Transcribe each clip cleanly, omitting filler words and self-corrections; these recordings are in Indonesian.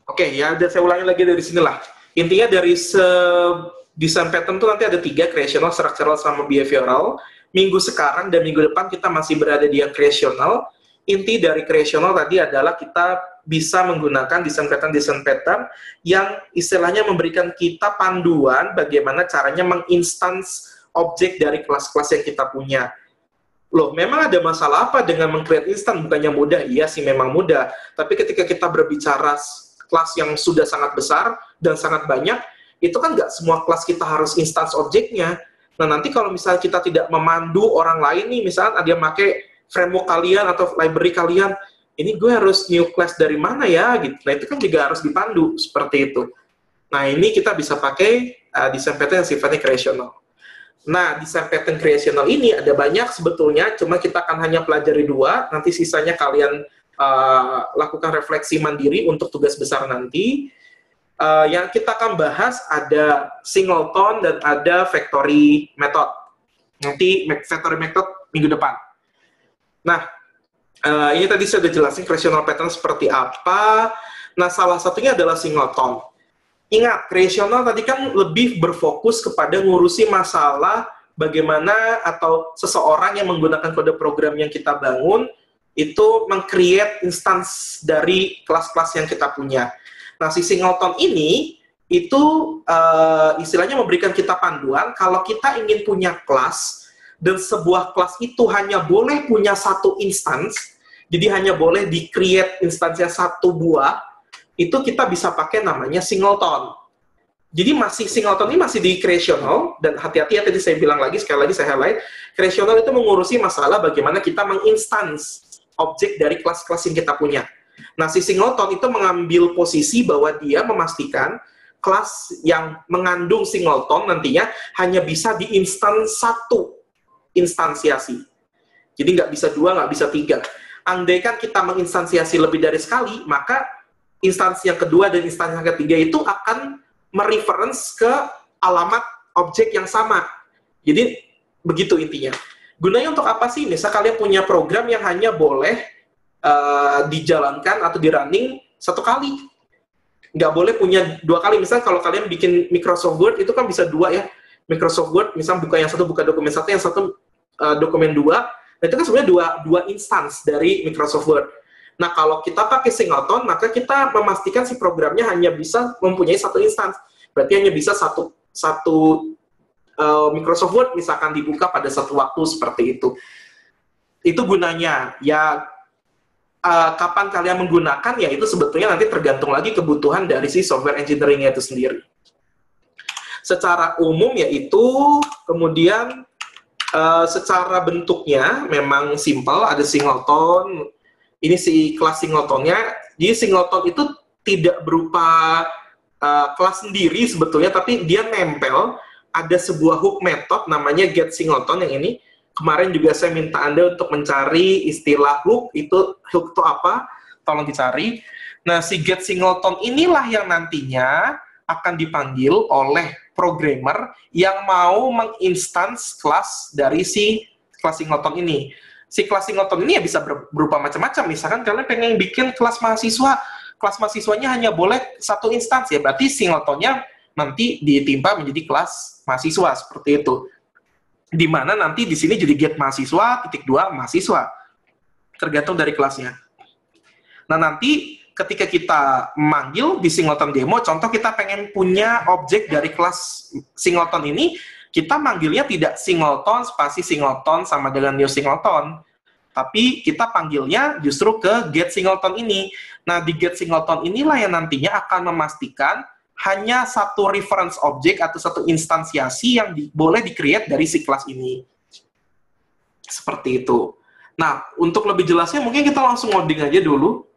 Oke, ya udah saya ulangi lagi dari sinilah. Intinya dari desain pattern itu nanti ada 3, creational, structural, sama behavioral. Minggu sekarang dan minggu depan kita masih berada di yang creational. Inti dari creational tadi adalah kita bisa menggunakan desain pattern yang istilahnya memberikan kita panduan bagaimana caranya menginstance objek dari kelas-kelas yang kita punya. Loh, memang ada masalah apa dengan meng-create instan? Bukannya mudah? Iya sih, memang mudah. Tapi ketika kita berbicara kelas yang sudah sangat besar dan sangat banyak, itu kan nggak semua kelas kita harus instance objeknya. Nah, nanti kalau misalnya kita tidak memandu orang lain nih, misalnya ada yang pakai framework kalian atau library kalian, ini gue harus new class dari mana ya? Gitu. Nah, itu kan juga harus dipandu, seperti itu. Nah, ini kita bisa pakai design pattern yang sifatnya creational. Nah, design pattern creational ini ada banyak sebetulnya, cuma kita akan hanya pelajari 2, nanti sisanya kalian lakukan refleksi mandiri untuk tugas besar nanti. Yang kita akan bahas ada singleton dan ada factory method. Nanti factory method minggu depan. Nah, ini tadi saya sudah jelasin creational pattern seperti apa. Nah, salah satunya adalah singleton. Ingat, creational tadi kan lebih berfokus kepada ngurusi masalah bagaimana atau seseorang yang menggunakan kode program yang kita bangun itu meng-create instance dari kelas-kelas yang kita punya. Nah, si singleton ini itu istilahnya memberikan kita panduan kalau kita ingin punya kelas dan sebuah kelas itu hanya boleh punya satu instance, jadi hanya boleh di-create instansinya satu buah, itu kita bisa pakai namanya singleton. Jadi singleton ini masih di creational, dan hati-hati ya tadi saya bilang lagi, sekali lagi saya highlight, creational itu mengurusi masalah bagaimana kita menginstance objek dari kelas-kelas yang kita punya. Nah, si singleton itu mengambil posisi bahwa dia memastikan kelas yang mengandung singleton nantinya hanya bisa di-instance satu instansiasi. Jadi nggak bisa 2, nggak bisa 3. Andaikan kita menginstansiasi lebih dari sekali, maka instansi yang kedua dan instansi yang ketiga itu akan mereference ke alamat objek yang sama. Jadi, begitu intinya. Gunanya untuk apa sih? Misal kalian punya program yang hanya boleh dijalankan atau di-running satu kali. Nggak boleh punya 2 kali. Misal kalau kalian bikin Microsoft Word, itu kan bisa 2 ya. Microsoft Word, misal buka yang satu, buka dokumen 1, yang satu dokumen 2. Nah, itu kan sebenarnya dua instance dari Microsoft Word. Nah, kalau kita pakai singleton, maka kita memastikan si programnya hanya bisa mempunyai satu instance. Berarti hanya bisa satu Microsoft Word misalkan dibuka pada satu waktu seperti itu. Itu gunanya. Ya, kapan kalian menggunakan, ya itu sebetulnya nanti tergantung lagi kebutuhan dari si software engineering-nya itu sendiri. Secara umum yaitu, kemudian secara bentuknya memang simple, ada singleton. Ini si kelas singletonnya. Jadi singleton itu tidak berupa kelas sendiri sebetulnya, tapi dia nempel ada sebuah hook method namanya get singleton yang ini. Kemarin juga saya minta Anda untuk mencari istilah hook itu apa? Tolong dicari. Nah, si get singleton inilah yang nantinya akan dipanggil oleh programmer yang mau menginstance kelas dari si kelas singleton ini. Si kelas singleton ini ya bisa berupa macam-macam. Misalkan kalian pengen bikin kelas mahasiswanya hanya boleh satu instansi, ya berarti singletonnya nanti ditimpa menjadi kelas mahasiswa seperti itu. Di mana nanti di sini jadi get mahasiswa, _2 mahasiswa. Tergantung dari kelasnya. Nah, nanti ketika kita memanggil di singleton demo, contoh kita pengen punya objek dari kelas singleton ini, kita manggilnya tidak singleton spasi singleton sama dengan new singleton, tapi kita panggilnya justru ke get singleton ini. Nah, di get singleton inilah yang nantinya akan memastikan hanya satu reference objek atau satu instansiasi yang boleh di-create dari si kelas ini. Seperti itu. Nah, untuk lebih jelasnya mungkin kita langsung ngoding aja dulu.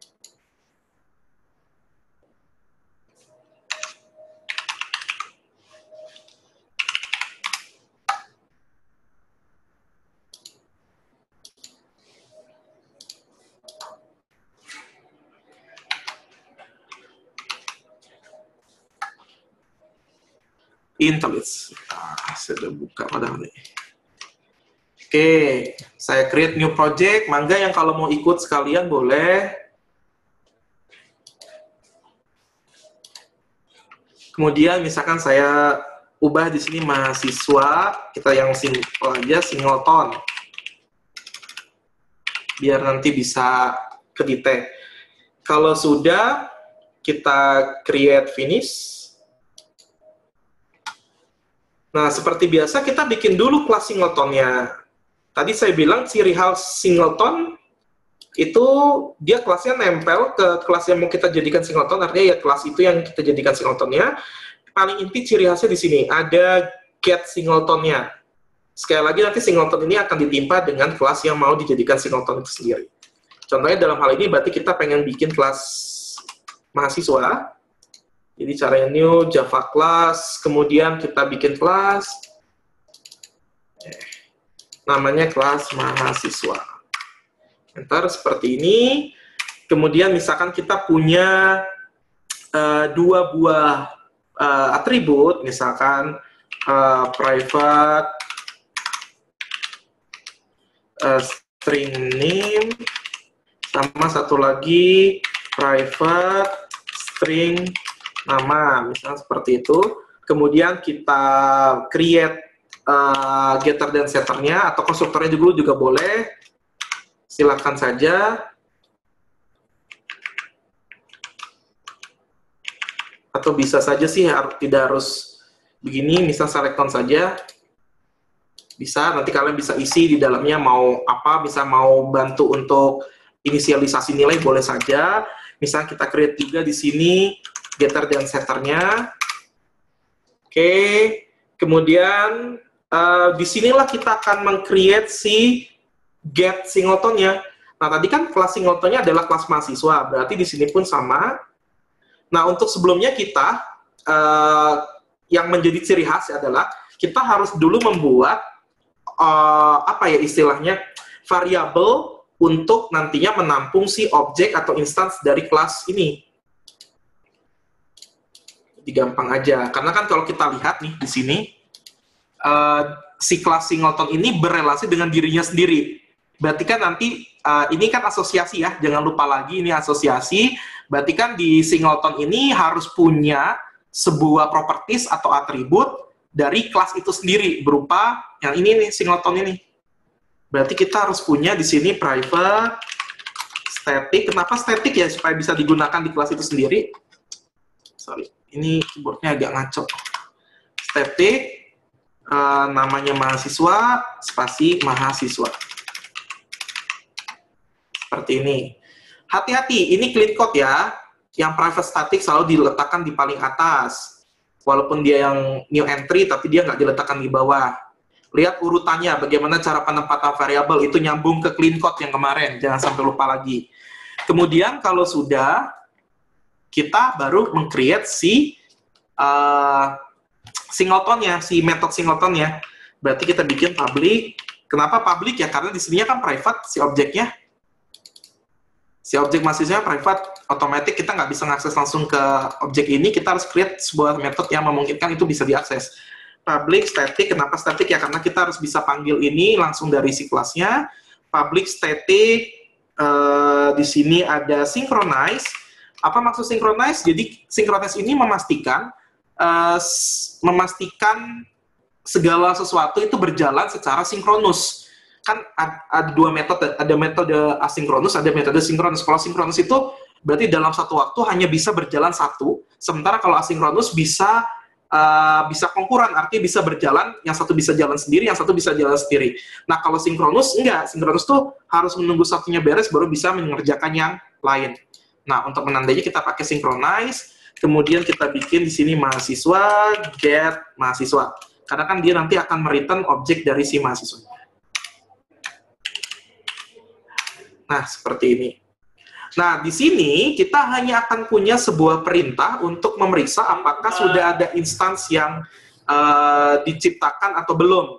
Intellis. Saya udah buka padahal nih. Oke, saya create new project. Mangga yang kalau mau ikut sekalian boleh. Kemudian misalkan saya ubah di sini mahasiswa, kita yang simple aja, singleton. Biar nanti bisa kedetect. Kalau sudah, kita create finish. Nah, seperti biasa kita bikin dulu kelas singletonnya. Tadi saya bilang ciri khas singleton itu dia kelasnya nempel ke kelas yang mau kita jadikan singleton, artinya ya kelas itu yang kita jadikan singletonnya. Paling inti ciri khasnya di sini, ada get singletonnya. Sekali lagi nanti singleton ini akan ditimpa dengan kelas yang mau dijadikan singleton itu sendiri. Contohnya dalam hal ini berarti kita pengen bikin kelas mahasiswa. Jadi caranya new Java class, kemudian kita bikin kelas namanya kelas mahasiswa. Enter seperti ini. Kemudian misalkan kita punya dua buah atribut, misalkan private string name, sama satu lagi private string nama, misalnya seperti itu. Kemudian kita create getter dan setternya, atau konstruktornya dulu juga boleh, silakan saja. Atau bisa saja sih, tidak harus begini, misal selecton saja. Bisa, nanti kalian bisa isi di dalamnya mau apa, bisa mau bantu untuk inisialisasi nilai, boleh saja. Misal kita create juga di sini getter dan setternya. Oke, kemudian disinilah kita akan meng-create si get singletonnya. Nah, tadi kan kelas singletonnya adalah kelas mahasiswa, berarti di sini pun sama. Nah, untuk sebelumnya kita, yang menjadi ciri khas adalah kita harus dulu membuat, apa ya istilahnya, variabel untuk nantinya menampung si objek atau instance dari kelas ini. Jadi gampang aja, karena kan kalau kita lihat nih di sini, si kelas singleton ini berrelasi dengan dirinya sendiri. Berarti kan nanti, ini kan asosiasi ya, jangan lupa lagi ini asosiasi. Berarti kan di singleton ini harus punya sebuah properties atau atribut dari kelas itu sendiri, berupa yang ini nih, singleton ini. Berarti kita harus punya di sini private static. Kenapa static ya? Supaya bisa digunakan di kelas itu sendiri. Sorry, ini keyboardnya agak ngaco. Static, namanya mahasiswa, spasi mahasiswa. Seperti ini. Hati-hati, ini clean code ya. Yang private static selalu diletakkan di paling atas. Walaupun dia yang new entry, tapi dia nggak diletakkan di bawah. Lihat urutannya, bagaimana cara penempatan variabel, itu nyambung ke clean code yang kemarin. Jangan sampai lupa lagi. Kemudian kalau sudah, kita baru meng-create si singletonnya, si method singletonnya. Berarti kita bikin public. Kenapa public ya? Karena di sini kan private si objeknya. Si objek mahasiswa private, otomatis kita nggak bisa mengakses langsung ke objek ini, kita harus create sebuah metode yang memungkinkan itu bisa diakses. Public static, kenapa static ya? Karena kita harus bisa panggil ini langsung dari si kelasnya. Public static, di sini ada synchronize. Apa maksud synchronize? Jadi synchronize ini memastikan segala sesuatu itu berjalan secara sinkronus. Kan ada dua metode, ada metode asinkronus, ada metode sinkronus. Kalau sinkronus itu berarti dalam satu waktu hanya bisa berjalan satu, sementara kalau asinkronus bisa konkuran, artinya bisa berjalan, yang satu bisa jalan sendiri, yang satu bisa jalan sendiri. Nah, kalau sinkronus enggak, sinkronus tuh harus menunggu satunya beres baru bisa mengerjakan yang lain. Nah, untuk menandainya kita pakai synchronize, kemudian kita bikin di sini mahasiswa, get mahasiswa. Karena kan dia nanti akan mereturn objek dari si mahasiswa. Nah, seperti ini. Nah, di sini kita hanya akan punya sebuah perintah untuk memeriksa apakah sudah ada instance yang diciptakan atau belum.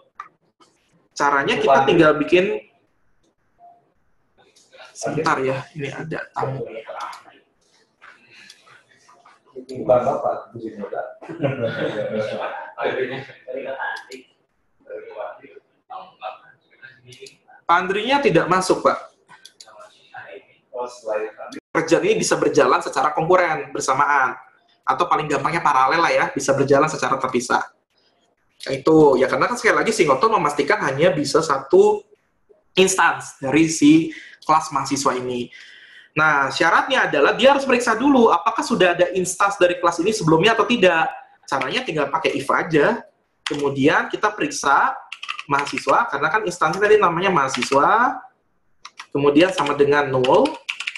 Caranya kita tinggal bikin, sebentar ya, ini ada tamu. Pak Andrinya tidak masuk, Pak. Kerjaan ini bisa berjalan secara konkuren, bersamaan. atau paling gampangnya paralel lah ya, bisa berjalan secara terpisah. Itu ya karena kan sekali lagi singleton memastikan hanya bisa satu instance dari si kelas mahasiswa ini. Nah, syaratnya adalah dia harus periksa dulu apakah sudah ada instance dari kelas ini sebelumnya atau tidak. Caranya tinggal pakai if aja. Kemudian kita periksa mahasiswa, karena kan instansi tadi namanya mahasiswa, kemudian sama dengan null.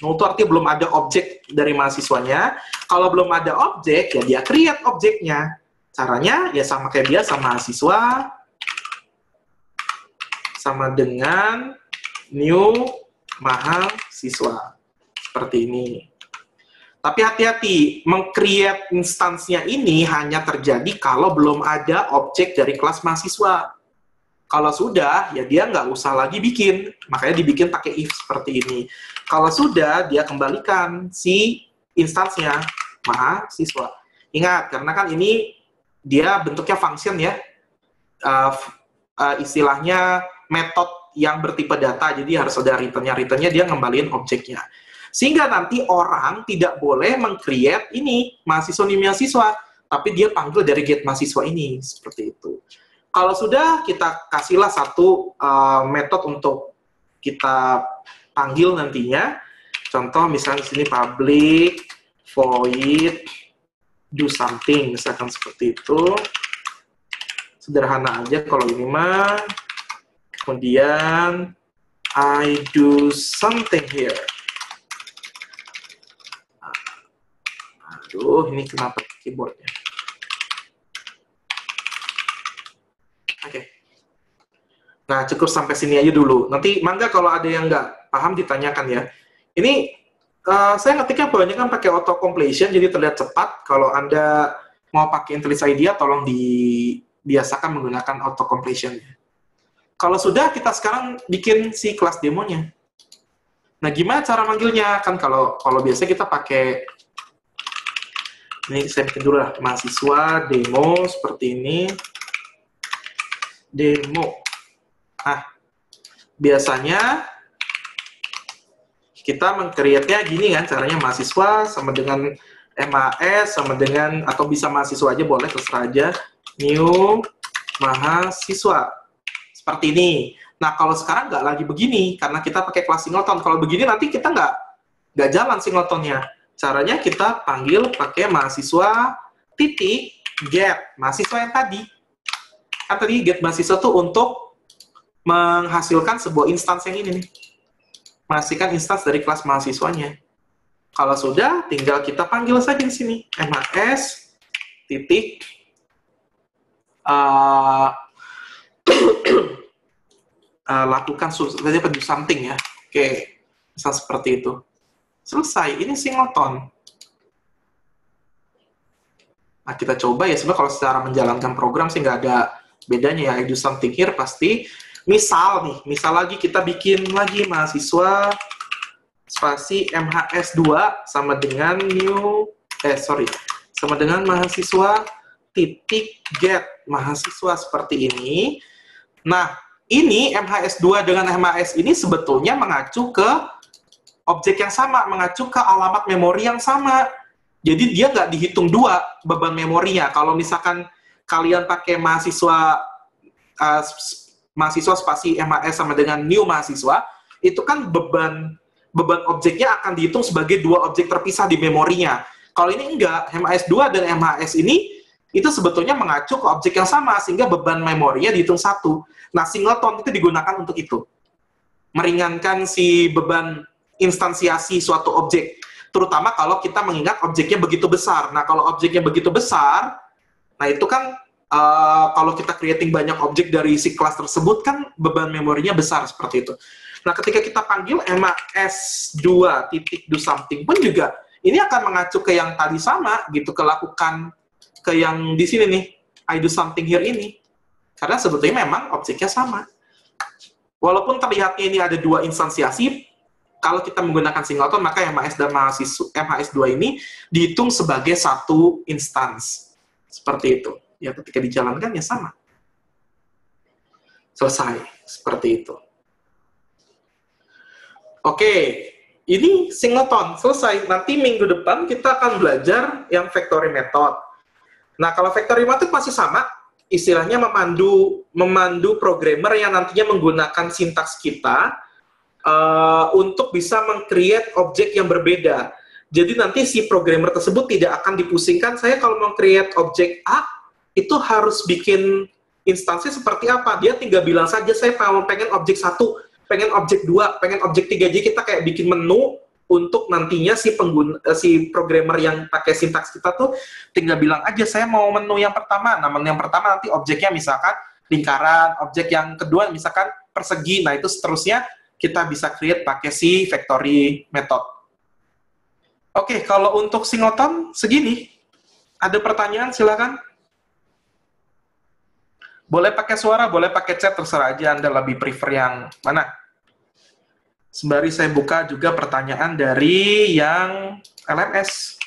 Null itu artinya belum ada objek dari mahasiswanya. Kalau belum ada objek, ya dia create objeknya. Caranya ya sama kayak biasa, mahasiswa sama dengan new mahasiswa. Seperti ini. Tapi hati-hati, meng-create instansinya ini hanya terjadi kalau belum ada objek dari kelas mahasiswa. Kalau sudah, ya dia nggak usah lagi bikin. Makanya dibikin pakai if seperti ini. Kalau sudah, dia kembalikan si instansinya mahasiswa. Ingat, karena kan ini dia bentuknya function ya, istilahnya metode yang bertipe data, jadi harus ada return-nya. Return-nya dia ngembaliin objeknya. Sehingga nanti orang tidak boleh meng-create ini, mahasiswa ini mahasiswa, tapi dia panggil dari get mahasiswa ini, seperti itu. Kalau sudah, kita kasihlah satu metode untuk kita panggil nantinya. Contoh misalnya di sini public void do something, misalkan seperti itu. Sederhana aja kalau ini mah. Kemudian I do something here. Aduh, ini kenapa keyboardnya? Oke. Nah, cukup sampai sini aja dulu. Nanti mangga kalau ada yang nggak paham ditanyakan ya. Ini saya ngetiknya kebanyakan pakai auto completion, jadi terlihat cepat. Kalau Anda mau pakai IntelliJ IDEA, tolong dibiasakan menggunakan auto completion. Kalau sudah, kita sekarang bikin si kelas demonya. Nah, gimana cara manggilnya? Kan kalau biasa kita pakai, ini saya bikin dulu lah, mahasiswa demo seperti ini. Demo. Nah, biasanya kita meng-create-nya gini kan, caranya mahasiswa sama dengan MAS, sama dengan, atau bisa mahasiswa aja boleh, terserah aja, new mahasiswa. Seperti ini. Nah, kalau sekarang nggak lagi begini, karena kita pakai kelas singleton. Kalau begini nanti kita nggak jalan singletonnya. Caranya kita panggil pakai mahasiswa titik get mahasiswa yang tadi. Kan tadi get mahasiswa tuh untuk menghasilkan sebuah instance yang ini nih. Menghasilkan instance dari kelas mahasiswanya. Kalau sudah, tinggal kita panggil saja di sini. MAS titik lakukan do something ya. Oke, misal seperti itu. Selesai, ini singleton. Nah, kita coba ya, sebenarnya kalau secara menjalankan program sih nggak ada bedanya ya. I do something here pasti. Misal nih, misal lagi kita bikin lagi mahasiswa spasi MHS2 sama dengan sama dengan mahasiswa titik get mahasiswa seperti ini. Nah, ini MHS2 dengan MHS ini sebetulnya mengacu ke objek yang sama, mengacu ke alamat memori yang sama. Jadi dia nggak dihitung dua beban memorinya. Kalau misalkan kalian pakai mahasiswa spasi MHS sama dengan new mahasiswa, itu kan beban objeknya akan dihitung sebagai dua objek terpisah di memorinya. Kalau ini enggak, MHS2 dan MHS ini itu sebetulnya mengacu ke objek yang sama, sehingga beban memorinya dihitung satu. Nah, singleton itu digunakan untuk itu. Meringankan si beban instansiasi suatu objek. Terutama kalau kita mengingat objeknya begitu besar. Nah, kalau objeknya begitu besar, nah itu kan kalau kita creating banyak objek dari si kelas tersebut kan beban memorinya besar seperti itu. Nah, ketika kita panggil MAS2 titik do something pun juga ini akan mengacu ke yang tadi sama gitu, kelakukan ke yang di sini nih, I do something here ini. Karena sebetulnya memang objeknya sama. Walaupun terlihatnya ini ada dua instansiasi, kalau kita menggunakan singleton maka MAS dan MHS2 ini dihitung sebagai satu instance. Seperti itu. Ya, ketika dijalankan ya sama. Selesai. Seperti itu. Oke. Ini singleton, selesai. Nanti minggu depan kita akan belajar yang factory method. Nah, kalau factory method masih sama, istilahnya memandu programmer yang nantinya menggunakan sintaks kita untuk bisa meng-create objek yang berbeda. Jadi nanti si programmer tersebut tidak akan dipusingkan, saya kalau mau create objek A, itu harus bikin instansi seperti apa. Dia tinggal bilang saja, saya pengen objek 1, pengen objek 2, pengen objek 3. Jadi kita kayak bikin menu untuk nantinya si programmer yang pakai sintaks kita tuh tinggal bilang aja, saya mau menu yang pertama. Nah, menu yang pertama nanti objeknya misalkan lingkaran, objek yang kedua misalkan persegi. Nah, itu seterusnya kita bisa create pakai si factory method. Oke, kalau untuk singleton segini. Ada pertanyaan, silakan. Boleh pakai suara, boleh pakai chat, terserah aja Anda lebih prefer yang mana. Sembari saya buka juga pertanyaan dari yang LMS.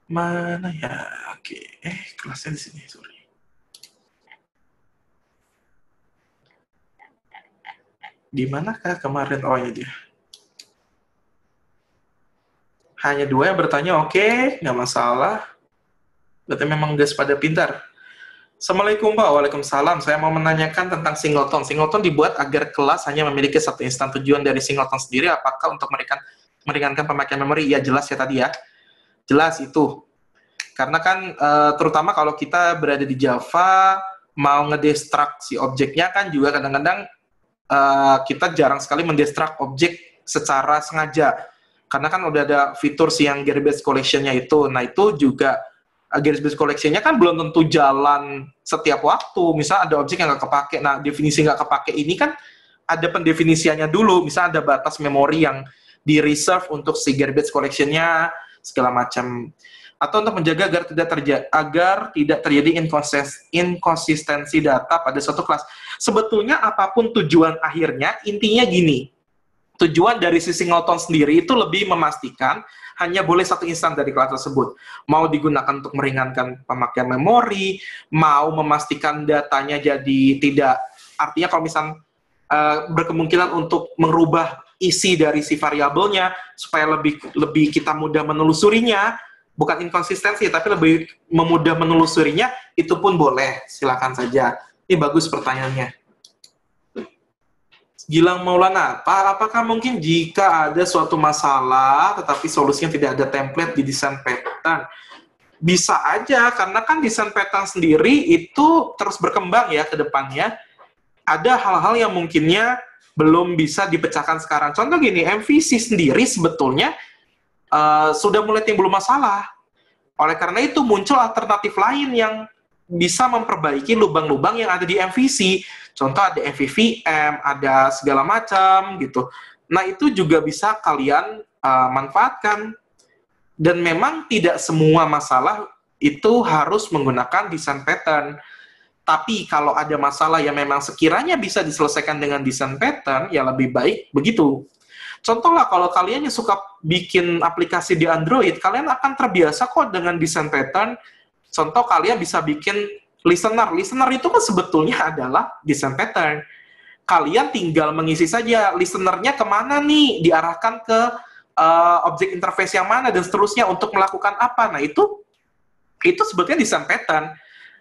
Mana ya? Oke, kelasnya di sini, sorry. Di manakah kemarin? Oh, ya dia. Hanya 2 yang bertanya, oke, nggak masalah. Berarti memang guys pada pintar. Assalamualaikum Pak, waalaikumsalam. Saya mau menanyakan tentang singleton. Singleton dibuat agar kelas hanya memiliki satu instan. Tujuan dari singleton sendiri apakah untuk meringankan pemakaian memori? Ya jelas ya tadi ya. Jelas itu. Karena kan terutama kalau kita berada di Java, mau ngedestruct si objeknya kan juga kadang-kadang kita jarang sekali mendestruct objek secara sengaja. Karena kan udah ada fitur yang garbage collection-nya itu. Nah, itu juga garbage collection-nya kan belum tentu jalan setiap waktu. Misal ada objek yang nggak kepake. Nah, definisi nggak kepake ini kan ada pendefinisiannya dulu. Misal ada batas memori yang di-reserve untuk si garbage collection-nya, segala macam. Atau untuk menjaga agar tidak terjadi inkonsistensi data pada suatu kelas. Sebetulnya apapun tujuan akhirnya, intinya gini. Tujuan dari si singleton sendiri itu lebih memastikan hanya boleh satu instan dari kelas tersebut. Mau digunakan untuk meringankan pemakaian memori, mau memastikan datanya jadi tidak, artinya kalau misal berkemungkinan untuk merubah isi dari si variabelnya supaya lebih kita mudah menelusurinya, bukan inkonsistensi, tapi lebih memudah menelusurinya, itu pun boleh. Silakan saja. Ini bagus pertanyaannya. Gilang Maulana, Pak, apakah mungkin jika ada suatu masalah, tetapi solusinya tidak ada template di desain pattern? Bisa aja, karena kan desain pattern sendiri itu terus berkembang ya ke depannya. Ada hal-hal yang mungkinnya belum bisa dipecahkan sekarang. Contoh gini, MVC sendiri sebetulnya sudah mulai timbul masalah. Oleh karena itu muncul alternatif lain yang bisa memperbaiki lubang-lubang yang ada di MVC. Contoh ada MVVM, ada segala macam gitu. Nah, itu juga bisa kalian manfaatkan. Dan memang tidak semua masalah itu harus menggunakan desain pattern. Tapi kalau ada masalah yang memang sekiranya bisa diselesaikan dengan desain pattern, ya lebih baik begitu. Contoh lah, kalau kalian yang suka bikin aplikasi di Android, kalian akan terbiasa kok dengan desain pattern. Contoh, kalian bisa bikin listener. Listener itu kan sebetulnya adalah desain pattern. Kalian tinggal mengisi saja listenernya kemana nih, diarahkan ke objek interface yang mana, dan seterusnya untuk melakukan apa. Nah, itu sebetulnya desain pattern.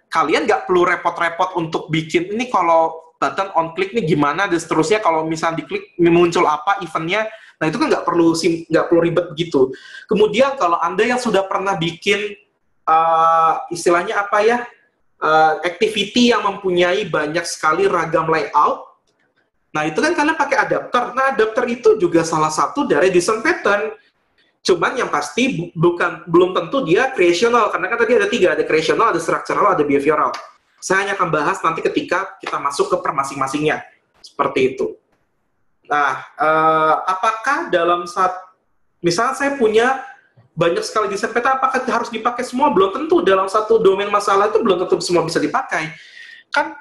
Kalian nggak perlu repot-repot untuk bikin, ini kalau button on click nih gimana, dan seterusnya kalau misalnya diklik muncul apa eventnya. Nah, itu kan nggak perlu ribet begitu. Kemudian kalau Anda yang sudah pernah bikin istilahnya apa ya, activity yang mempunyai banyak sekali ragam layout, nah itu kan kalian pakai adapter. Nah, adapter itu juga salah satu dari desain pattern. Cuman yang pasti belum tentu dia creational, karena kan tadi ada 3, ada creational, ada structural, ada behavioral. Saya hanya akan bahas nanti ketika kita masuk ke per masing-masingnya. Seperti itu. Nah, apakah dalam misalnya saya punya banyak sekali desain pattern, apakah harus dipakai semua? Belum tentu. Dalam satu domain masalah itu belum tentu semua bisa dipakai. Kan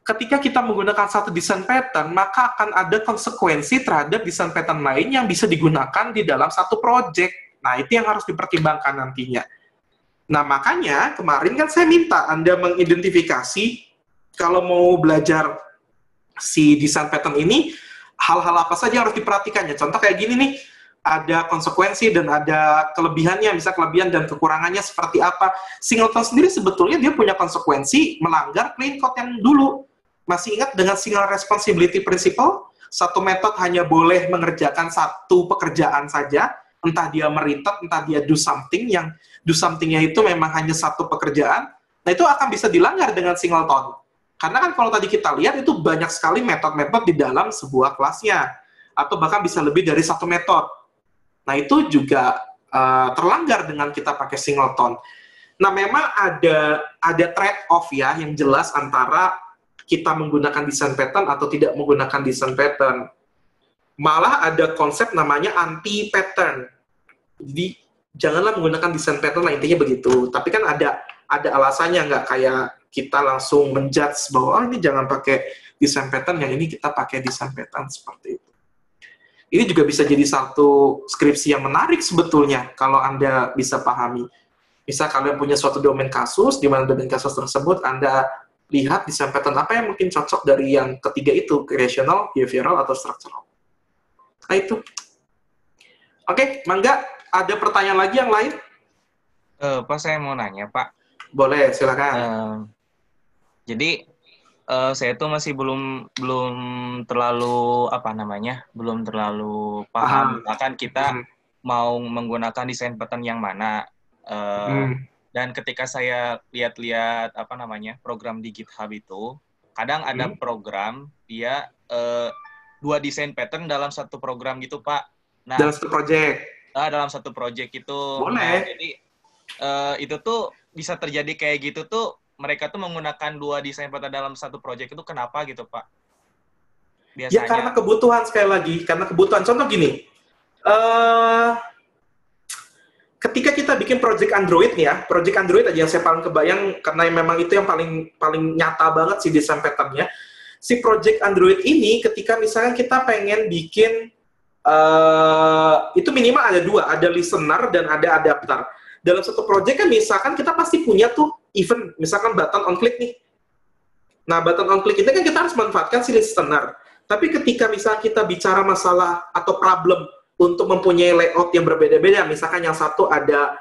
ketika kita menggunakan satu desain pattern, maka akan ada konsekuensi terhadap desain pattern lain yang bisa digunakan di dalam satu project. Nah, itu yang harus dipertimbangkan nantinya. Nah, makanya kemarin kan saya minta Anda mengidentifikasi kalau mau belajar si desain pattern ini, hal-hal apa saja harus diperhatikannya. Contoh kayak gini nih, ada konsekuensi dan ada kelebihannya, misal kelebihan dan kekurangannya seperti apa. Singleton sendiri sebetulnya dia punya konsekuensi melanggar clean code yang dulu. Masih ingat dengan single responsibility principle? Satu metode hanya boleh mengerjakan satu pekerjaan saja, entah dia meritet, entah dia do something, yang do something-nya itu memang hanya satu pekerjaan. Nah, itu akan bisa dilanggar dengan singleton. Karena kan kalau tadi kita lihat, itu banyak sekali metode-metode di dalam sebuah kelasnya. Atau bahkan bisa lebih dari satu metode. Nah, itu juga terlanggar dengan kita pakai singleton. Nah, memang ada trade-off ya, yang jelas antara kita menggunakan desain pattern atau tidak menggunakan desain pattern. Malah ada konsep namanya anti-pattern. Jadi, janganlah menggunakan desain pattern lah, intinya begitu. Tapi kan ada alasannya, nggak kayak kita langsung menjudge bahwa, oh, ini jangan pakai desain pattern, yang ini kita pakai desain pattern, seperti itu. Ini juga bisa jadi satu skripsi yang menarik sebetulnya, kalau Anda bisa pahami. Misal kalian punya suatu domain kasus, di mana domain kasus tersebut Anda lihat desain pattern apa yang mungkin cocok dari yang ketiga itu, creational, behavioral, atau structural. Nah, itu. Oke, Mangga, ada pertanyaan lagi yang lain? Pak, saya mau nanya, Pak. Boleh, silakan. Jadi, saya tuh masih belum terlalu, belum terlalu paham. Bahkan kita mau menggunakan desain pattern yang mana. Dan ketika saya lihat-lihat program di GitHub itu, kadang ada program dia 2 desain pattern dalam satu program gitu, Pak. Nah, dalam satu project. Dalam satu project itu. Boleh. Nah, jadi itu tuh bisa terjadi kayak gitu tuh, mereka tuh menggunakan 2 desain pattern dalam satu project itu kenapa gitu, Pak? Biasanya. Ya karena kebutuhan, sekali lagi, karena kebutuhan. Contoh gini. Ketika kita bikin project Android nih ya, project Android aja yang saya paling kebayang, karena memang itu yang paling nyata banget sih desain pattern-nya. Si project Android ini, ketika misalnya kita pengen bikin, itu minimal ada 2, ada listener dan ada adapter. Dalam satu project kan misalkan kita pasti punya tuh event, misalkan button on click nih. Nah, button on click itu kan kita harus manfaatkan si listener. Tapi ketika misalnya kita bicara masalah atau problem, untuk mempunyai layout yang berbeda-beda, misalkan yang satu ada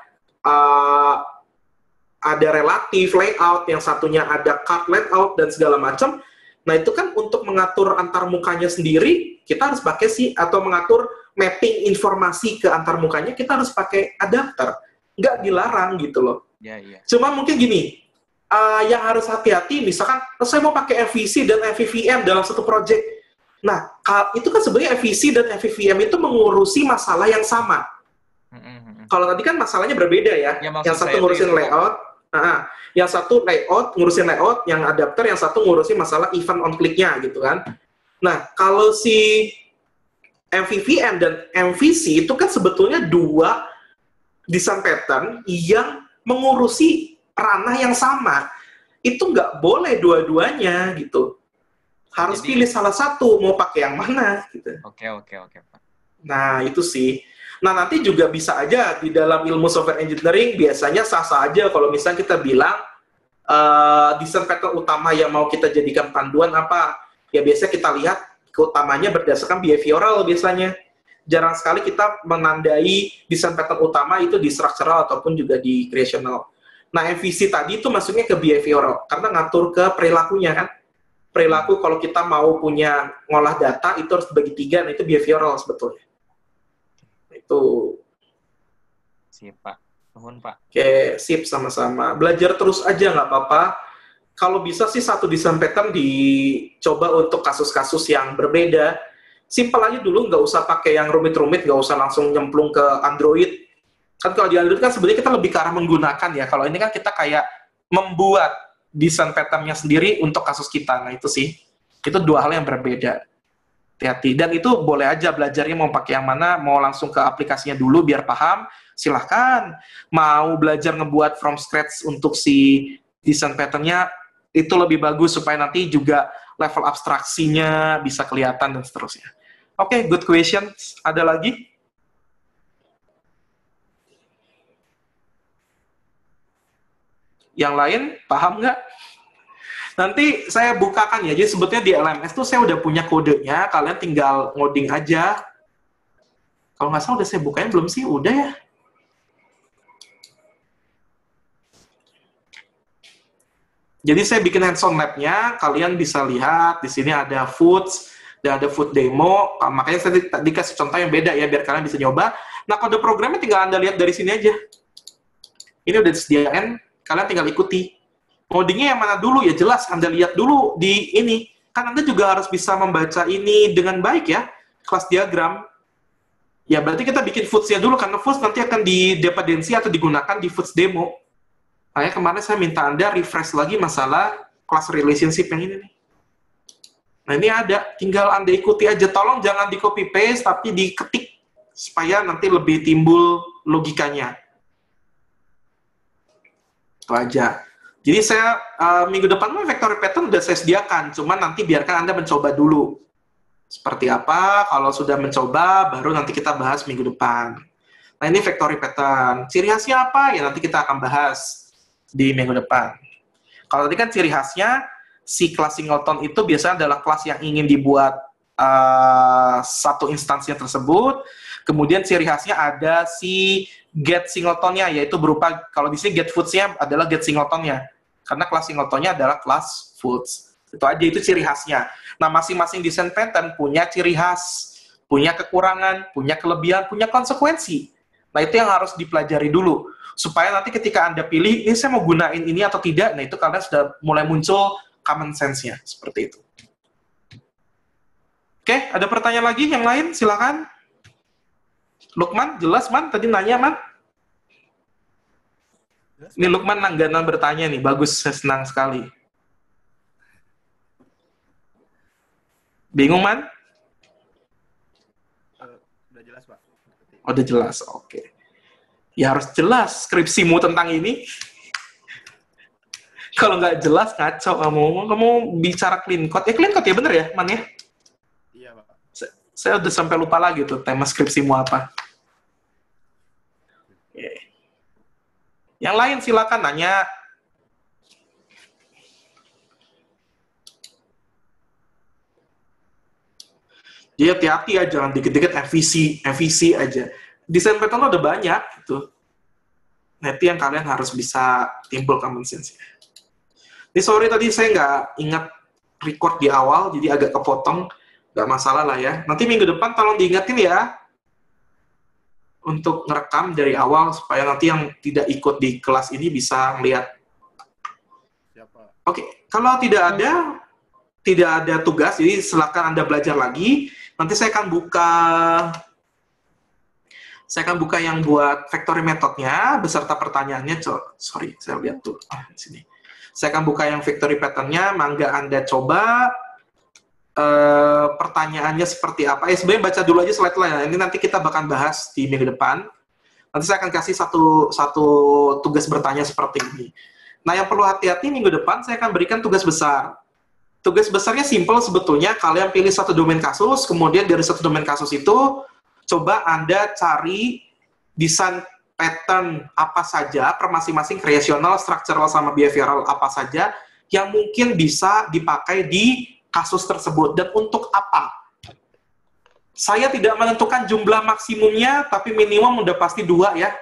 relatif layout, yang satunya ada card layout dan segala macam. Nah, itu kan untuk mengatur antar mukanya sendiri, kita harus pakai atau mengatur mapping informasi ke antar mukanya, kita harus pakai adapter. Nggak dilarang gitu loh. Cuma mungkin gini, yang harus hati-hati, misalkan saya mau pakai MVC dan MVVM dalam satu project. Nah, itu kan sebenarnya MVC dan MVVM itu mengurusi masalah yang sama. Kalau tadi kan masalahnya berbeda ya. Yang satu ngurusin layout, yang satu ngurusin layout, yang adapter, yang satu ngurusin masalah event on click-nya gitu kan. Nah, kalau si MVVM dan MVC itu kan sebetulnya 2 desain pattern yang mengurusi ranah yang sama. Itu nggak boleh dua-duanya gitu. Harus pilih salah satu, mau pakai yang mana gitu. Oke, Pak. Nah, itu sih. Nah, nanti juga bisa aja di dalam ilmu software engineering biasanya sah-sah aja kalau misalnya kita bilang desain pattern utama yang mau kita jadikan panduan apa. Ya biasanya kita lihat keutamanya berdasarkan behavioral biasanya. Jarang sekali kita menandai desain pattern utama itu di structural ataupun juga di creational. Nah, MVC tadi itu masuknya ke behavioral karena ngatur ke perilakunya kan. Perilaku kalau kita mau punya ngolah data itu harus dibagi 3, nah itu behavioral sebetulnya. Itu. Sip, Pak. Nuhun, Pak. Oke, sip, sama-sama. Belajar terus aja, nggak apa-apa. Kalau bisa sih satu desain pattern dicoba untuk kasus-kasus yang berbeda. Simpel aja dulu, nggak usah pakai yang rumit-rumit, nggak usah langsung nyemplung ke Android. Kan kalau di Android kan sebenarnya kita lebih ke arah menggunakan ya. Kalau ini kan kita kayak membuat desain pattern-nya sendiri untuk kasus kita. Nah, itu sih. Itu 2 hal yang berbeda. Hati-hati. Dan itu boleh aja belajarnya mau pakai yang mana, mau langsung ke aplikasinya dulu biar paham, silahkan. Mau belajar ngebuat from scratch untuk si desain pattern-nya, itu lebih bagus supaya nanti juga level abstraksinya bisa kelihatan dan seterusnya. Oke, good question. Ada lagi? Yang lain, paham nggak? Nanti saya bukakan ya, jadi sebetulnya di LMS tuh saya udah punya kodenya, kalian tinggal ngoding aja. Kalau nggak salah udah saya bukain belum sih? Udah ya. Jadi saya bikin hands-on lab-nya, kalian bisa lihat, di sini ada foods, dan ada food demo, makanya saya tadi kasih contoh yang beda ya, biar kalian bisa nyoba. Nah, kode programnya tinggal Anda lihat dari sini aja. Ini udah disediain, kalian tinggal ikuti. Codingnya yang mana dulu ya jelas Anda lihat dulu di ini. Kan Anda juga harus bisa membaca ini dengan baik ya, kelas diagram. Ya berarti kita bikin foods-nya dulu, karena foods nanti akan didependensi atau digunakan di foods demo. Makanya kemarin saya minta Anda refresh lagi masalah class relationship yang ini nih. Nah ini ada, tinggal Anda ikuti aja. Tolong jangan di copy paste, tapi diketik supaya nanti lebih timbul logikanya. Itu aja. Jadi saya minggu depan factory pattern udah saya sediakan, cuman nanti biarkan Anda mencoba dulu. Seperti apa, kalau sudah mencoba, baru nanti kita bahas minggu depan. Nah ini factory pattern. Ciri khasnya apa? Ya nanti kita akan bahas di minggu depan. Kalau tadi kan ciri khasnya, si kelas singleton itu biasanya adalah kelas yang ingin dibuat satu instansinya tersebut. Kemudian ciri khasnya ada si get singletonnya, yaitu berupa, kalau di sini get foods-nya adalah get singletonnya. Karena kelas singletonnya adalah kelas foods. Itu aja, itu ciri khasnya. Nah, masing-masing desain pattern punya ciri khas, punya kekurangan, punya kelebihan, punya konsekuensi. Nah, itu yang harus dipelajari dulu. Supaya nanti ketika Anda pilih, ini saya mau gunain ini atau tidak, nah itu kalian sudah mulai muncul common sense-nya. Seperti itu. Oke, ada pertanyaan lagi yang lain? Silakan. Lukman, jelas, Man? Tadi nanya, Man? Ini Lukman Nanggana bertanya nih, bagus, saya senang sekali. Bingung, Man? Udah jelas, Pak. Oh, udah jelas, oke. Ya harus jelas skripsimu tentang ini. Kalau nggak jelas, ngaco kamu bicara clean code. Ya clean code ya, bener ya, Man ya? Iya, Pak. Saya udah sampai lupa lagi tuh, tema skripsimu apa. Yang lain silakan nanya. Jadi hati-hati ya, jangan dikit-dikit MVC aja. Desain pattern udah banyak gitu. Nah, itu yang kalian harus bisa timbul common sense. Ini sorry tadi saya nggak ingat record di awal, jadi agak kepotong. Nggak masalah lah ya. Nanti minggu depan tolong diingatin ya, untuk ngerekam dari awal supaya nanti yang tidak ikut di kelas ini bisa melihat. Oke, kalau tidak ada tugas, jadi silakan Anda belajar lagi. Nanti saya akan buka yang buat factory metodenya beserta pertanyaannya. Sorry, saya lihat tuh di sini. Saya akan buka yang factory pattern-nya, mangga Anda coba. Pertanyaannya seperti apa? Sebenarnya baca dulu aja slide-nya. Ini nanti kita bakal bahas di minggu depan. Nanti saya akan kasih satu tugas bertanya seperti ini. Nah, yang perlu hati-hati minggu depan saya akan berikan tugas besar. Tugas besarnya simple sebetulnya. Kalian pilih satu domain kasus, kemudian dari satu domain kasus itu coba Anda cari desain pattern apa saja per masing-masing creational, structural, sama behavioral apa saja yang mungkin bisa dipakai di kasus tersebut, dan untuk apa. Saya tidak menentukan jumlah maksimumnya, tapi minimum udah pasti 2 ya.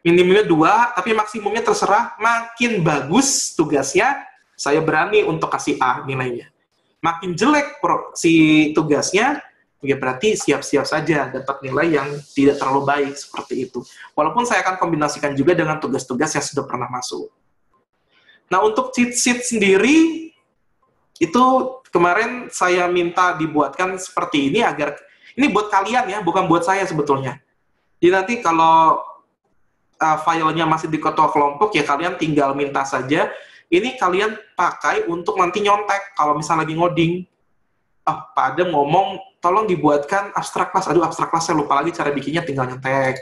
Minimumnya 2, tapi maksimumnya terserah. Makin bagus tugasnya, saya berani untuk kasih A nilainya. Makin jelek si tugasnya, ya berarti siap-siap saja dapat nilai yang tidak terlalu baik, seperti itu. Walaupun saya akan kombinasikan juga dengan tugas-tugas yang sudah pernah masuk. Nah, untuk cheat sheet sendiri, itu kemarin saya minta dibuatkan seperti ini agar ini buat kalian ya, bukan buat saya sebetulnya. Jadi nanti kalau filenya masih di ketua kelompok ya kalian tinggal minta saja. Ini kalian pakai untuk nanti nyontek kalau misalnya lagi ngoding. Pak Adem ngomong tolong dibuatkan abstrak class. Aduh, abstrak class saya lupa lagi cara bikinnya, tinggal nyontek.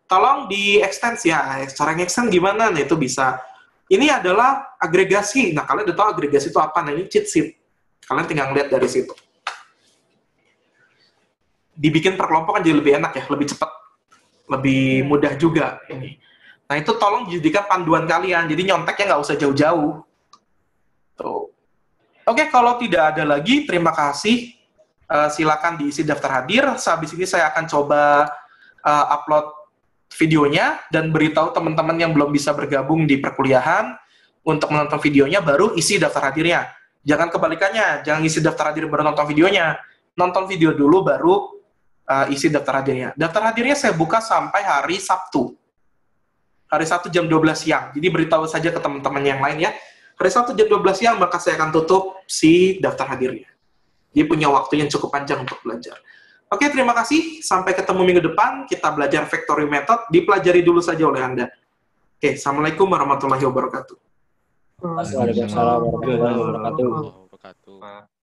tolong di-extend ya. Cara nge-extend gimana? Nah, itu bisa. Ini adalah agregasi. Nah, kalian udah tahu agregasi itu apa? Nah, ini cheat sheet. Kalian tinggal lihat dari situ. Dibikin per kelompok kan jadi lebih enak ya, lebih cepat. Lebih mudah juga ini. Nah, itu tolong dijadikan panduan kalian. Jadi nyonteknya nggak usah jauh-jauh. Tuh. Oke, kalau tidak ada lagi, terima kasih. Silakan diisi daftar hadir. Sehabis ini saya akan coba upload videonya dan beritahu teman-teman yang belum bisa bergabung di perkuliahan untuk menonton videonya, baru isi daftar hadirnya. Jangan kebalikannya, jangan isi daftar hadir baru nonton videonya. Nonton video dulu baru isi daftar hadirnya. Daftar hadirnya saya buka sampai hari Sabtu. Hari Sabtu jam 12 siang. Jadi beritahu saja ke teman-teman yang lain ya. Hari Sabtu jam 12 siang maka saya akan tutup si daftar hadirnya. Dia punya waktu yang cukup panjang untuk belajar. Oke, terima kasih. Sampai ketemu minggu depan. Kita belajar factory method. Dipelajari dulu saja oleh Anda. Oke, Assalamualaikum warahmatullahi wabarakatuh. Waalaikumsalam warahmatullahi wabarakatuh.